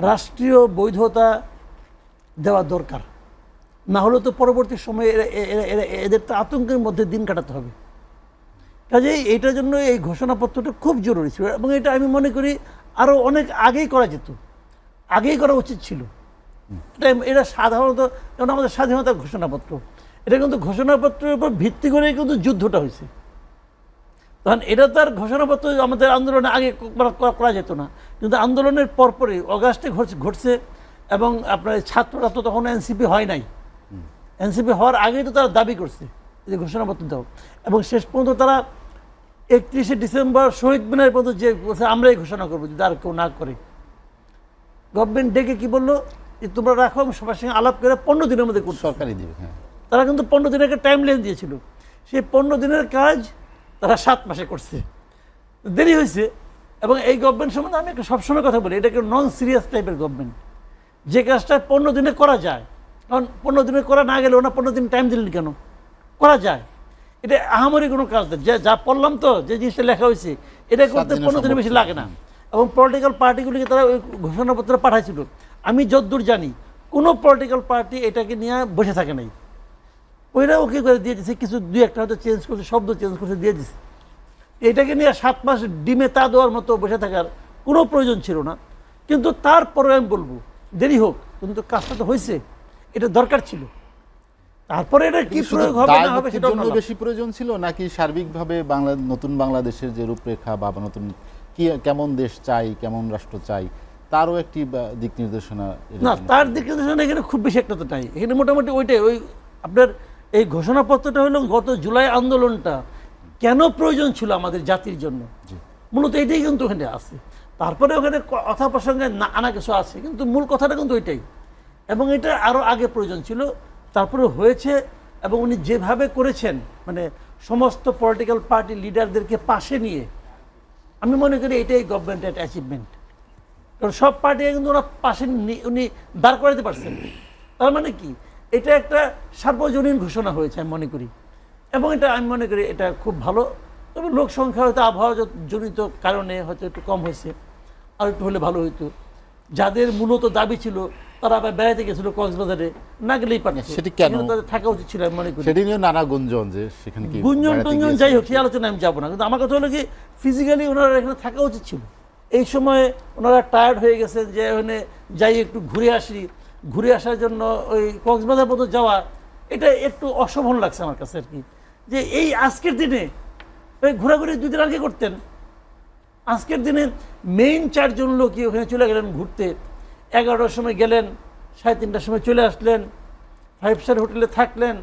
রাষ্ট্রীয় বৈধতা দেওয়া দরকার, না হলে তো পরবর্তী সময়ে এদের তো আতঙ্কের মধ্যে দিন কাটাতে হবে। কাজেই এইটার জন্য এই ঘোষণাপত্রটা খুব জরুরি ছিল, এবং এটা আমি মনে করি আরও অনেক আগেই করা যেত, আগেই করা উচিত ছিল। এটা সাধারণত যেমন আমাদের স্বাধীনতার ঘোষণাপত্র, এটা কিন্তু ঘোষণাপত্রের উপর ভিত্তি করে কিন্তু যুদ্ধটা হয়েছে। তখন এটা তো আর ঘোষণাপত্র আমাদের আন্দোলনে আগে করা যেত না, কিন্তু আন্দোলনের পরপরই অগাস্টে ঘটছে, এবং আপনার ছাত্ররা তো তখন এনসিপি হয় নাই, এনসিপি হওয়ার আগেই তো তারা দাবি করছে যে ঘোষণাপত্র দাও, এবং শেষ পর্যন্ত তারা 31শে ডিসেম্বর শহীদ মিনার পর্যন্ত যে আমরাই ঘোষণা করবো যদি আর কেউ না করে। গভর্নমেন্ট ডেকে কি বললো যে তোমরা রাখো, আমি সবার সঙ্গে আলাপ করে 15 দিনের মধ্যে করতে সরকারি দিবে। হ্যাঁ, তারা কিন্তু 15 দিনের একটা টাইম লাইন দিয়েছিল, সেই 15 দিনের কাজ তারা 7 মাসে করছে, দেরি হয়েছে। এবং এই গভর্নমেন্ট সম্বন্ধে আমি একটা সবসময় কথা বলি, এটা একটা নন সিরিয়াস টাইপের গভর্নমেন্ট, যে কাজটা 15 দিনে করা যায়। কারণ 15 দিনে করা না গেলে ওনা 15 দিন টাইম দিলেন কেন, করা যায়। এটা আহামরি কোনো কাজ নেই, যা পড়লাম তো যে জিনিসটা লেখা হয়েছে এটা করতে 15 দিনের বেশি লাগে না। এবং পলিটিক্যাল পার্টিগুলিকে তারা ওই ঘোষণাপত্র পাঠাইছিল, আমি যতদূর জানি কোনো পলিটিক্যাল পার্টি এটাকে নিয়ে বসে থাকে নাই, ওইরা ওকে করে দিয়ে দিচ্ছে, কিছু 2-1টা হয়তো চেঞ্জ করছে, শব্দ চেঞ্জ করছে, দিয়ে দিচ্ছে। এটাকে নিয়ে 7 মাস ডিমে তা দেওয়ার মতো বসে থাকার কোনো প্রয়োজন ছিল না। কিন্তু তারপরে আমি বলবো দেরি হোক, কিন্তু কাজটা তো হয়েছে, এটা দরকার ছিল। তারপরে এটা কি প্রয়োগ হবে না হবে সেটা বেশি প্রয়োজন ছিল, নাকি সার্বিকভাবে নতুন বাংলাদেশের যে রূপরেখা বা নতুন কি কেমন দেশ চাই, কেমন রাষ্ট্র চাই, তারও একটি দিক নির্দেশনা? না, তার দিক নির্দেশনা এখানে খুব বেশি একটা তো নাই, এখানে মোটামুটি ওইটাই। ওই আপনার এই ঘোষণাপত্রটা হলো গত জুলাই আন্দোলনটা কেন প্রয়োজন ছিল আমাদের জাতির জন্য, মূলত এটাই কিন্তু ওখানে আছে। তারপরে ওখানে কথা প্রসঙ্গে আনা কিছু আছে, কিন্তু মূল কথাটা কিন্তু ওইটাই। এবং এটা আরও আগে প্রয়োজন ছিল, তারপরে হয়েছে। এবং উনি যেভাবে করেছেন, মানে সমস্ত পলিটিক্যাল পার্টি লিডারদেরকে পাশে নিয়ে, আমি মনে করি এটাই গভর্নমেন্টের অ্যাচিভমেন্ট। কারণ সব পার্টিকে কিন্তু ওরা পাশে উনি দাঁড় করাতে পারছেন। তার মানে কি, এটা একটা সার্বজনীন ঘোষণা হয়েছে আমি মনে করি, এবং এটা আমি মনে করি এটা খুব ভালো। তবে লোক সংখ্যা হয়তো আবহাওয়া জনিত কারণে হয়তো একটু কম হয়েছে, আর একটু হলে ভালো হইতো। যাদের মূলত দাবি ছিল তারা আবার বেড়াতে গেছিল কক্সবাজারে, না গেলেই পারছে, সেটি কেন তাদের থাকা উচিত ছিল আমি মনে করি। সেটি নিয়ে নানা গুঞ্জন, যে সেখানে কি গুঞ্জন টুঞ্জন যাই হোক, সেই আলোচনা আমি যাবো না, কিন্তু আমার কথা হলো কি ফিজিক্যালি ওনারা এখানে থাকা উচিত ছিল। এই সময়ে ওনারা টায়ার্ড হয়ে গেছেন, যে ওখানে যাই একটু ঘুরে আসি, ঘুরে আসার জন্য ওই কক্সবাজার পর্যন্ত যাওয়া এটা একটু অশোভন লাগছে আমার কাছে আর কি। যে এই আজকের দিনে ওই ঘোরাঘুরি 2 দিন আগে করতেন, আজকের দিনে মেইন 4 জন লোকই ওখানে চলে গেলেন ঘুরতে, 11টার সময় গেলেন, 3:30টার সময় চলে আসলেন, 5 স্টার হোটেলে থাকলেন।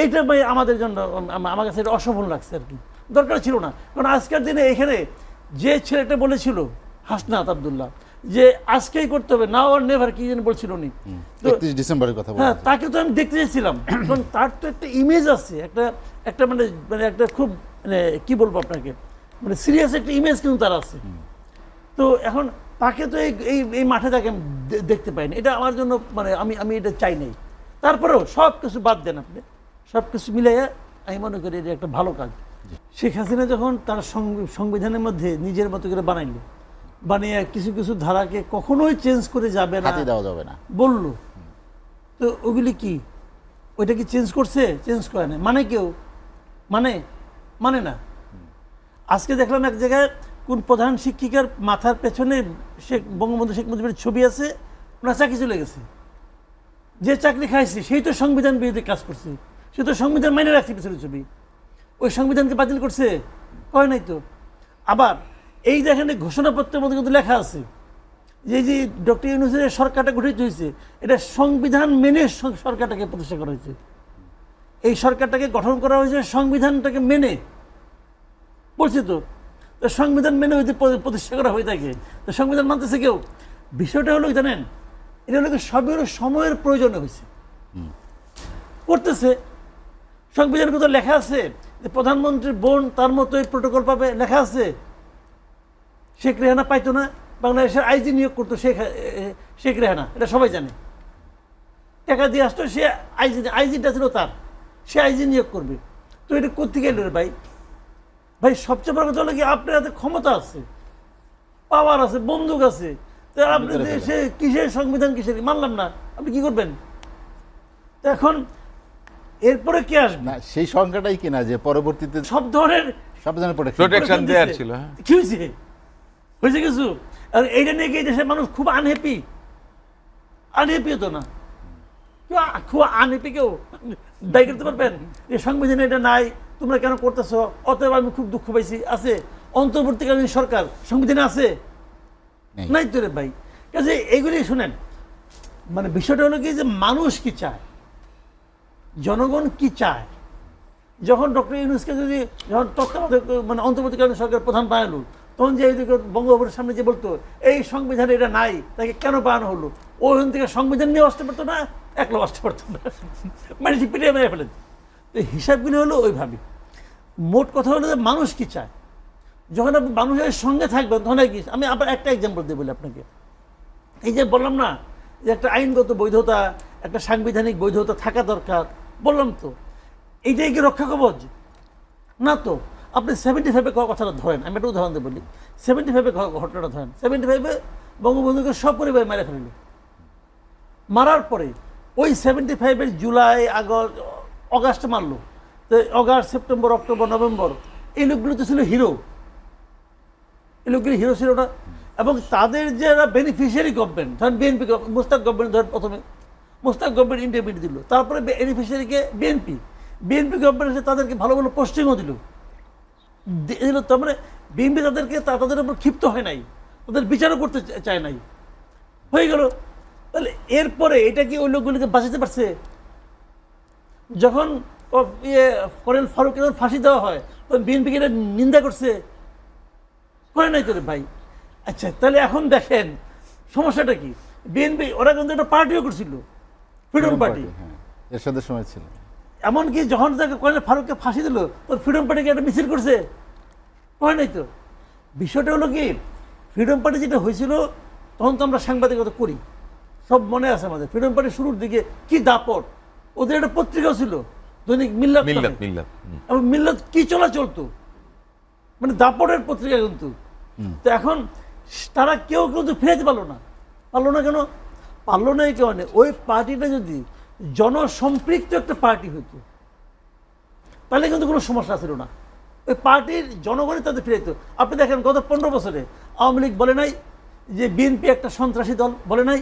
এইটা ভাই আমাদের জন্য, আমার কাছে এটা অশোভন লাগছে আর কি, দরকার ছিল না। কারণ আজকের দিনে এখানে যে ছেলেটা বলেছিল হাসনাত আব্দুল্লাহ, যে আজকেই করতে হবে, নাও আর নেভার কি যেন বলছিল উনি, 31 ডিসেম্বরের কথা। হ্যাঁ, তাকে তো আমি দেখতে চেয়েছিলাম, কারণ তার তো একটা ইমেজ আছে, একটা মানে একটা খুব মানে কি বলবো আপনাকে, মানে সিরিয়াস একটা ইমেজ কিন্তু তার আছে। তো এখন তাকে তো এই মাঠে তাকে আমি দেখতে পাইনি, এটা আমার জন্য মানে আমি এটা চাই নাই। তারপরেও সব কিছু বাদ দেন আপনি, সব কিছু মিলাইয়া আমি মনে করি এটা একটা ভালো কাজ। শেখ হাসিনা যখন তার সংবিধানের মধ্যে নিজের মতো করে বানিয়ে কিছু কিছু ধারাকে কখনোই চেঞ্জ করে যাবে না, দেওয়া যাবে না বললো, তো ওগুলি কি ওইটা কি চেঞ্জ করছে? চেঞ্জ করে না, মানে কেউ মানে না। আজকে দেখলাম এক জায়গায় কোন প্রধান শিক্ষিকার মাথার পেছনে বঙ্গবন্ধু শেখ মুজিবের ছবি আছে, ওনার চাকরি চলে গেছে। যে চাকরি খাইছে সেই তো সংবিধান বিরোধী কাজ করছে, সে তো সংবিধান মাইনে রাখছে পেছনের ছবি, ওই সংবিধানকে বাতিল করছে? কয় নাই তো। আবার এই দেখেন ঘোষণাপত্রের মধ্যে কিন্তু লেখা আছে যে ডক্টর ইউনূসের সরকারটা গঠিত হয়েছে, এটা সংবিধান মেনে সরকারটাকে প্রতিষ্ঠা করা হয়েছে। এই সরকারটাকে গঠন করা হয়েছে সংবিধানটাকে মেনে, বলছে তো সংবিধান মেনে হইতে প্রতিষ্ঠা করা হয়ে থাকে, তো সংবিধান মানতেছে কেউ? বিষয়টা হলো জানেন, এটা হলো সবের সময়ের প্রয়োজনে হয়েছে, করতেছে। সংবিধান কোথাও লেখা আছে যে প্রধানমন্ত্রীর বোন তার মতোই প্রোটোকল পাবে? লেখা আছে? শেখ রেহানা পাইতো না, বাংলাদেশের আইজি নিয়োগ করতো শেখ রেহানা, এটা সবাই জানে। টাকা দিয়ে আসতো, সে আইজিটা ছিল তার, সে আইজি নিয়োগ করবে। তো এটা কোথেকে এলো ভাই? ভাই সবচেয়ে বড় কথা হলো কি, আপনার হাতে ক্ষমতা আছে, পাওয়ার আছে, বন্দুক আছে, তো আপনি সে কিসের সংবিধান কিসের মানলাম না, আপনি কি করবেন? তো এখন এরপরে কে আসবে? না সেই সংখ্যাটাই কিনা যে পরবর্তীতে সব ধরনের সব ধরনের প্রোটেকশন দেওয়ার ছিল। কি হয়েছে? হয়েছে কিছু? আর এইটা নিয়ে কি দেশের মানুষ খুব আনহ্যাপি? আনহ্যাপিও তো না, খুব আনহ্যাপি কেউ দায়ী করতে পারবেন যে সংবিধানে এটা নাই, তোমরা কেন করতেছো, অতএব আমি খুব দুঃখ পাইছি? আছে অন্তর্বর্তীকালীন সরকার, সংবিধানে আছে? নাই তো রে ভাই। কাজে এইগুলি শুনেন, মানে বিষয়টা হলো কি যে মানুষ কি চায়, জনগণ কি চায়। যখন ডক্টর ইউনূসকে যদি যখন তত্ত্বাবধায়ক মানে অন্তর্বর্তীকালীন সরকার প্রধান বানালো, তখন যে এইদিকে বঙ্গভবনের সামনে যে বলতো এই সংবিধানে এটা নাই, তাকে কেন বানানো হলো, ওখান থেকে সংবিধান নিয়ে আসতে পারতো না, একলা আসতে পারতো না, মানে পিটিয়ে মেরে ফেলেন। তো হিসাবগুলি হলো ওইভাবে। মোট কথা হলো যে মানুষ কি চায়। যখন আপনি মানুষের সঙ্গে থাকবেন তখন কি, আমি আবার একটা এক্সাম্পল দিয়ে বলি আপনাকে। এই যে বললাম না যে একটা আইনগত বৈধতা, একটা সাংবিধানিক বৈধতা থাকা দরকার, বললাম তো, এইটাই কি রক্ষা কবচ? না তো। আপনি 75-এ কথাটা ধরেন, আমি একটা উদাহরণ দিয়ে বলি। 75-এ ঘটনাটা ধরেন। 75-এ বঙ্গবন্ধুকে সব পরিবার মেরে ফেলল। মারার পরে ওই 75-এর জুলাই, অগাস্টে মারলো। তো অগাস্ট, সেপ্টেম্বর, অক্টোবর, নভেম্বর এই লোকগুলো তো ছিল হিরো। এই লোকগুলি হিরো ছিল না। এবং তাদের যারা বেনিফিশিয়ারি গভর্নমেন্ট, ধরেন বিএনপি, মোস্তাক গভর্নমেন্ট ধরেন, প্রথমে মোস্তাক গভর্নমেন্ট ইন্ডিপেন্ডেন্ট দিল, তারপরে বেনিফিশিয়ারিকে বিএনপি গভর্নমেন্ট এসে তাদেরকে ভালো ভালো পোস্টিংও দিল। তার মানে বিএনপি তাদের উপর ক্ষিপ্ত হয় নাই, তাদের বিচারও করতে চায় নাই, হয়ে গেল। তাহলে এরপরে এটা কি ওই লোকগুলিকে বাঁচাতে পারছে? যখন কর্নেল ফারুককে যখন ফাঁসি দেওয়া হয় তখন বিএনপিকে এটা নিন্দা করছে, করে নাই তোরে ভাই। আচ্ছা, তাহলে এখন দেখেন সমস্যাটা কি। বিএনপি ওরা কিন্তু একটা পার্টিও করছিল, ফ্রিডম পার্টি, এরশাদের সময় ছিল। এমনকি যখন তাকে কর্নেল ফারুককে ফাঁসি দিল তোর ফ্রিডম পার্টিকে একটা মিছিল করছে, করে নাই তো। বিষয়টা হলো কি, ফ্রিডম পার্টি যেটা হয়েছিল তখন তো আমরা সাংবাদিকতা করি, সব মনে আছে আমাদের। ফ্রিডম পার্টির শুরুর দিকে কি দাপট, ওদের একটা পত্রিকাও ছিল দৈনিক মিল্লাত, এবং মিল্লাত কি চলতো, মানে দাপটের পত্রিকা কিন্তু। তো এখন তারা কেউ কিন্তু ফিরাতে পারলো না কেন? পারলো না এই কারণে, ওই পার্টিটা যদি জনসম্পৃক্ত একটা পার্টি হইতো তাহলে কিন্তু কোনো সমস্যা ছিল না। ওই পার্টির জনগণই তাদের ফিরাইতো। আপনি দেখেন গত 15 বছরে আওয়ামী লীগ বলে নাই যে বিএনপি একটা সন্ত্রাসী দল, বলে নাই।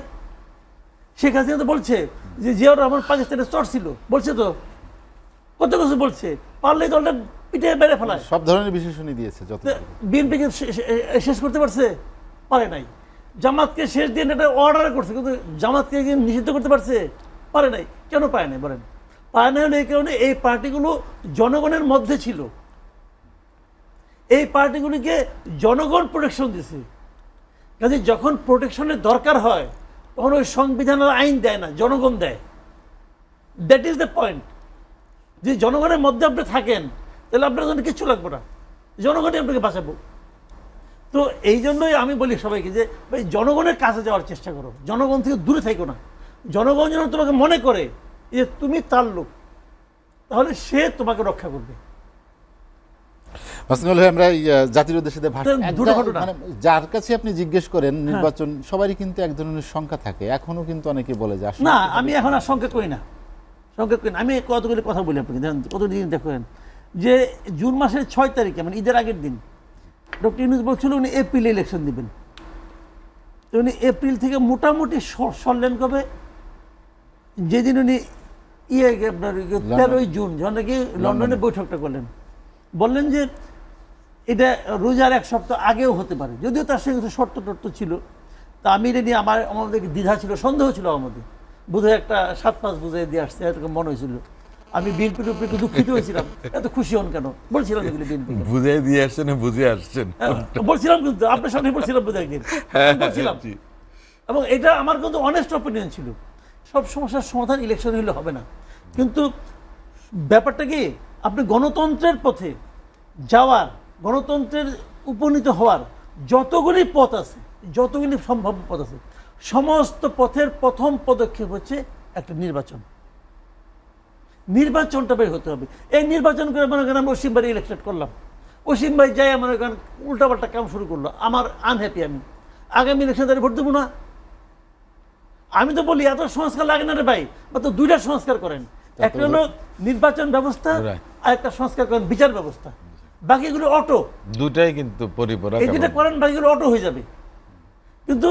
শেখ হাসিনা তো বলছে যে জিয়াউর রহমান পাকিস্তানের চর ছিল, বলছে তো, কত কিছু বলছে। পারলে দলটা পিঠে বেড়ে ফেলায়, সব ধরনের বিশেষণই দিয়েছে। বিএনপিকে শেষ করতে পারছে? পারে নাই। জামাতকে শেষ দিয়ে একটা অর্ডার করছে, কিন্তু জামাতকে নিষিদ্ধ করতে পারছে? পারে নাই। কেন পায় নাই বলেন? পায় নাই হলে এই কারণে এই পার্টিগুলো জনগণের মধ্যে ছিল, এই পার্টিগুলিকে জনগণ প্রোটেকশন দিছে। কাজে যখন প্রোটেকশনের দরকার হয় তখন ওই সংবিধানের আইন দেয় না, জনগণ দেয়। That is the point. যে জনগণের মধ্যে আপনি থাকেন তাহলে আপনার জন্য কিচ্ছু লাগবে না, জনগণই আপনাকে বাঁচাবো। তো এই জন্যই আমি বলি সবাইকে যে ভাই জনগণের কাছে যাওয়ার চেষ্টা করো, জনগণ থেকে দূরে থাকো না। জনগণ যেন তোমাকে মনে করে যে তুমি তার লোক, তাহলে সে তোমাকে রক্ষা করবে। আমরা জাতির উদ্দেশ্যে যার কাছে আপনি জিজ্ঞেস করেন নির্বাচন, সবারই কিন্তু এক ধরনের সংখ্যা থাকে। এখনো কিন্তু অনেকে বলে যে না, আমি এখন আর সংখ্যা করি না, আমি কতগুলি কথা বলি আপনাকে। কতদিন দেখেন যে জুন মাসের 6 তারিখে মানে ঈদের আগের দিন ডক্টর ইউনূস বলছিল উনি এপ্রিলে ইলেকশন দিবেন। তো উনি এপ্রিল থেকে মোটামুটি সরলেন কবে, যেদিন উনি আপনার 13ই জুন যখন নাকি লন্ডনে বৈঠকটা করলেন, বললেন যে এটা রোজার 1 সপ্তাহ আগেও হতে পারে, যদিও তার সঙ্গে শর্ত টর্ত ছিল। তা আমি এটা নিয়ে আমাদের দ্বিধা ছিল, সন্দেহ ছিল আমাদের, বোধহয় একটা 7-5 বুঝাই দিয়ে আসছে এরকম মনে হয়েছিল। আমি বিএনপির উপরে একটু দুঃখিত হয়েছিলাম, এত খুশি হন কেন বলছিলাম, এগুলো বিএনপি বুঝে দিয়ে আসছেন, বুঝে আসছেন বলছিলাম, কিন্তু আপনার সামনে বলছিলাম বোধহয় একদিন বলছিলাম। এবং এটা আমার কিন্তু অনেস্ট অপিনিয়ন ছিল। সব সমস্যার সমাধান ইলেকশন হলে হবে না, কিন্তু ব্যাপারটা কি, আপনি গণতন্ত্রের পথে যাওয়ার, গণতন্ত্রের উপনীত হওয়ার যতগুলি পথ আছে, যতগুলি সম্ভাব্য পথ আছে, সমস্ত পথের প্রথম পদক্ষেপ হচ্ছে একটা নির্বাচন। নির্বাচনটা বের হতে হবে। এই নির্বাচন করে মনে করেন আমরা অসীম ভাই ইলেকশন করলাম, অসীম ভাই যাই মনে করেন উল্টাপাল্টা কাম শুরু করলো, আমার আনহ্যাপি আমি, আগামী ইলেকশন তাদের ভোট দেবো না? আমি তো বলি এত সংস্কার লাগে না রে ভাই, বা তো দুইটা সংস্কার করেন, একটা হলো নির্বাচন ব্যবস্থা আর একটা সংস্কার করেন বিচার ব্যবস্থা, বাকিগুলো অটো। দুটাই কিন্তু পরিপূরক। এই যেটা করেন বাকিগুলো অটো হয়ে যাবে। কিন্তু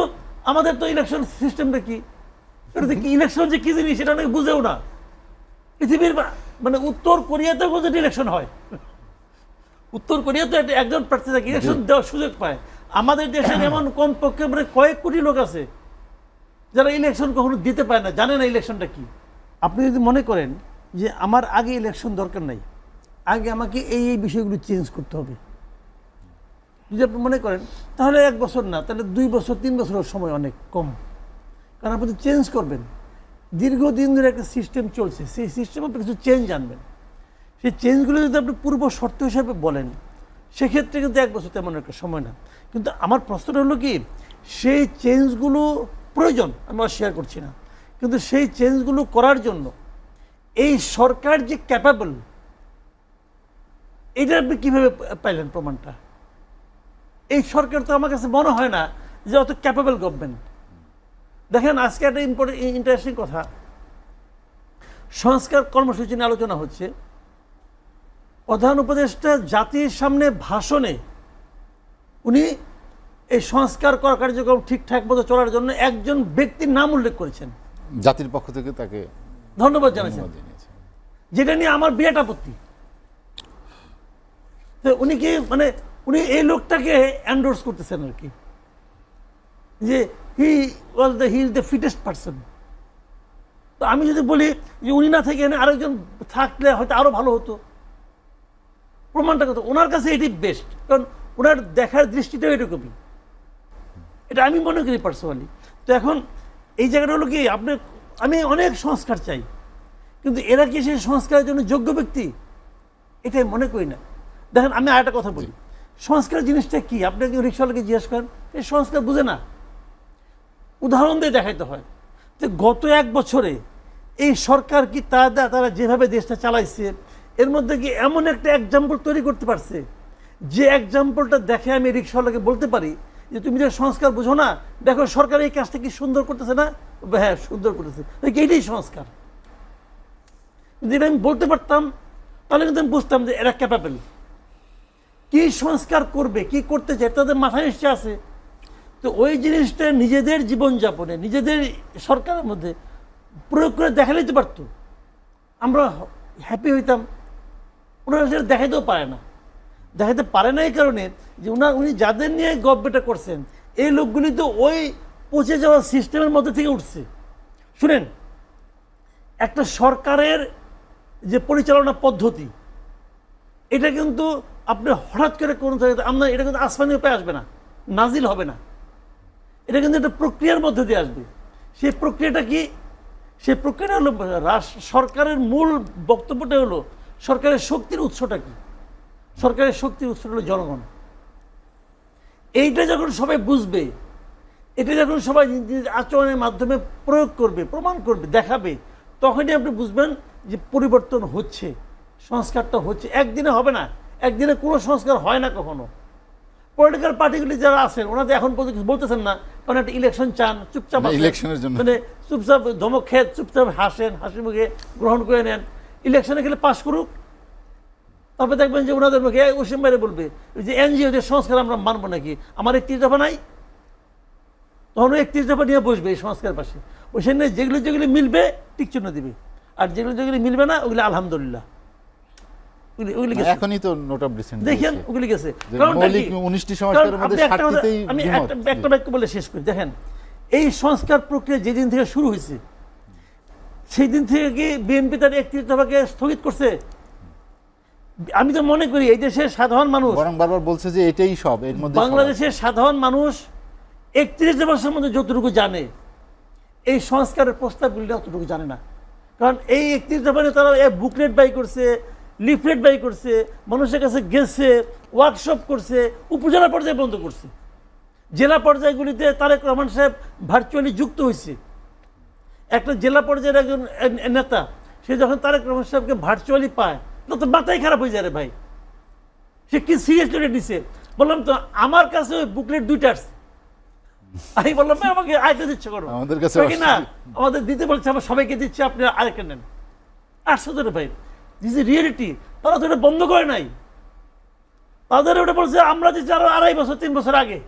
আমাদের তো ইলেকশন সিস্টেমটা কি, এটা কি ইলেকশন যে কি জিনিস সেটা অনেকে বুঝেও না। পৃথিবীর মানে উত্তর কোরিয়াতেও পর্যন্ত ইলেকশন হয়, উত্তর কোরিয়াতে একজন প্রার্থী থাকে ইলেকশন দেওয়ার সুযোগ পায়। আমাদের দেশে যেমন কমপক্ষে মানে কয়েক কোটি লোক আছে যারা ইলেকশন কখনো দিতে পারে না, জানে না ইলেকশনটা কি। আপনি যদি মনে করেন যে আমার আগে ইলেকশন দরকার নাই, আগে আমাকে এই এই বিষয়গুলো চেঞ্জ করতে হবে, যদি আপনি মনে করেন, তাহলে 1 বছর না, তাহলে 2 বছর 3 বছরের সময় অনেক কম। কারণ আপনি চেঞ্জ করবেন, দীর্ঘদিন ধরে একটা সিস্টেম চলছে, সেই সিস্টেমে আপনি কিছু চেঞ্জ আনবেন। সেই চেঞ্জগুলো যদি আপনি পূর্ব শর্ত হিসাবে বলেন, সেক্ষেত্রে কিন্তু 1 বছর তেমন একটা সময় না। কিন্তু আমার প্রশ্নটা হলো কি, সেই চেঞ্জগুলো প্রয়োজন, আমি শেয়ার করছি না, কিন্তু সেই চেঞ্জগুলো করার জন্য এই সরকার যে ক্যাপাবল, এটা আপনি কীভাবে পাইলেন প্রমাণটা? এই সরকার তো আমার কাছে মনে হয় না যে অত ক্যাপাবল গভর্নমেন্ট। দেখেন আজকে একটা ইন্টারেস্টিং কথা, সংস্কার কর্মসূচি নিয়ে আলোচনা হচ্ছে। প্রধান উপদেষ্টা জাতির সামনে ভাষণে উনি এই সংস্কার করা কার্যক্রম ঠিকঠাক মতো চলার জন্য একজন ব্যক্তির নাম উল্লেখ করেছেন, জাতির পক্ষ থেকে তাকে ধন্যবাদ জানাচ্ছেন, যেটা নিয়ে আমার বিরাট আপত্তি। তো উনি কি মানে উনি এই লোকটাকে এন্ডোর্স করতেছেন আর কি, যে he is the fittest person. তো আমি যদি বলি যে উনি না থেকে আরেকজন থাকলে হয়তো আরো ভালো হতো, প্রমাণটা কত? ওনার কাছে এটি বেস্ট, কারণ ওনার দেখার দৃষ্টিটাও এরকমই, এটা আমি মনে করি পার্সোনালি। তো এখন এই জায়গাটা হলো কি, আমি অনেক সংস্কার চাই, কিন্তু এরা কি সেই সংস্কারের জন্য যোগ্য ব্যক্তি? এটাই মনে করি না। দেখেন আমি আরেকটা কথা বলি, সংস্কার জিনিসটা কি, আপনি একজন রিক্সাওয়ালাকে জিজ্ঞেস করেন, এই সংস্কার বুঝে না। উদাহরণ দিয়ে দেখাইতে হয় যে গত 1 বছরে এই সরকার কি তারা যেভাবে দেশটা চালাইছে, এর মধ্যে কি এমন একটা এক্সাম্পল তৈরি করতে পারছে, যে এক্সাম্পলটা দেখে আমি রিক্সাওয়ালাকে বলতে পারি যে তুমি যে সংস্কার বুঝো না, দেখো সরকার এই কাজটা কি সুন্দর করতেছে না? হ্যাঁ সুন্দর করতেছে, এইটাই সংস্কার। যদি এটা আমি বলতে পারতাম তাহলে কিন্তু আমি বুঝতাম যে এরা ক্যাপাবল। কি সংস্কার করবে, কি করতে চায়, তাদের মাথায় নিশ্চয় আছে। তো ওই জিনিসটা নিজেদের জীবনযাপনে, নিজেদের সরকারের মধ্যে প্রয়োগ করে দেখালেই তো পারতো, আমরা হ্যাপি হইতাম। ওনারা সেটা দেখাইতেও পারে না, দেখাতে পারে না এই কারণে যে উনি যাদের নিয়ে গভর্নমেন্টটা করছেন, এই লোকগুলি তো ওই পচে যাওয়া সিস্টেমের মধ্যে থেকে উঠছে। শুনেন, একটা সরকারের যে পরিচালনা পদ্ধতি, এটা কিন্তু আপনি হঠাৎ করে কোনো জায়গাতে এটা কিন্তু আসমানি উপায় আসবে না, নাজিল হবে না, এটা কিন্তু একটা প্রক্রিয়ার মধ্যে দিয়ে আসবে। সেই প্রক্রিয়াটা কি? সেই প্রক্রিয়াটা হলো সরকারের মূল বক্তব্যটা হলো সরকারের শক্তির উৎসটা কি? সরকারের শক্তির উৎসটা হলো জনগণ। এইটা যখন সবাই বুঝবে, এটা যখন সবাই আচরণের মাধ্যমে প্রয়োগ করবে, প্রমাণ করবে, দেখাবে, তখনই আপনি বুঝবেন যে পরিবর্তন হচ্ছে, সংস্কারটা হচ্ছে। একদিনে হবে না, একদিনে কোনো সংস্কার হয় না কখনো। পলিটিক্যাল পার্টিগুলি যারা আছেন ওনাদের এখন পর্যন্ত বলতেছেন না, কারণ একটা ইলেকশন চান, চুপচাপ ইলেকশনের জন্য মানে চুপচাপ ধমক খেয়ে চুপচাপ হাসেন, হাসি মুখে গ্রহণ করে নেন। ইলেকশনে গেলে পাশ করুক, তারপরে দেখবেন যে ওনাদের মুখে ওসিম বাইরে বলবে যে এনজিওদের সংস্কার আমরা মানবো নাকি, আমার 31 দফা নাই, তখন 31 দফা নিয়ে বসবে এই সংস্কার পাশে। ওইখানে যেগুলি মিলবে টিকচিহ্ন দিবে, আর যেগুলি মিলবে না ওগুলি আলহামদুলিল্লাহ। এখনই তো নোট অফ ডিসেন্ট দেখেন ওগুলি গেছে। আমি একটা বাক্য বলে শেষ করি। দেখেন এই সংস্কার প্রক্রিয়া যেদিন থেকে শুরু হয়েছে, সেই দিন থেকে কি বিএনপি তার 31 দফাকে স্থগিত করছে? আমি তো মনে করি এই দেশের সাধারণ মানুষ বারবার বলছে যে এটাই সব, এর মধ্যে বাংলাদেশের সাধারণ মানুষ 31 দফার মধ্যে যতটুকু জানে, এই সংস্কারের প্রস্তাবগুলি অতটুকু জানে না। কারণ এই 31 দফা নিয়ে তারা বুকলেট বাই করছে, লিফলেট বাই করছে, মানুষের কাছে গেছে, ওয়ার্কশপ করছে, উপজেলা পর্যায়ে বন্ধ করছে, জেলা পর্যায়গুলিতে তারেক রহমান সাহেব ভার্চুয়ালি যুক্ত হয়েছে। একটা জেলা পর্যায়ের একজন নেতা, সে যখন তারেক রহমান সাহেবকে ভার্চুয়ালি পায়, তো মাথায় খারাপ হয়ে যায় রে ভাই, সে কি সিরিয়াসলি নিছে। বললাম তো আমার কাছে ওই বুকলেট 2টা আসছে, আমি বললাম ভাই আমাকে আরেকটা দিচ্ছে করো আমাদের কাছে কয় কি না আমাদের দিতে বলছে আমরা সবাইকে দিচ্ছি আপনি আরেকটা নেন। আশ্চর্য রে ভাই, দিস ইজ রিয়েলিটি। তারা তো এটা বন্ধ করে নাই, তাদের ওটা বলছে আমরা দিচ্ছি আরো 2.5 বছর 3 বছর আগে।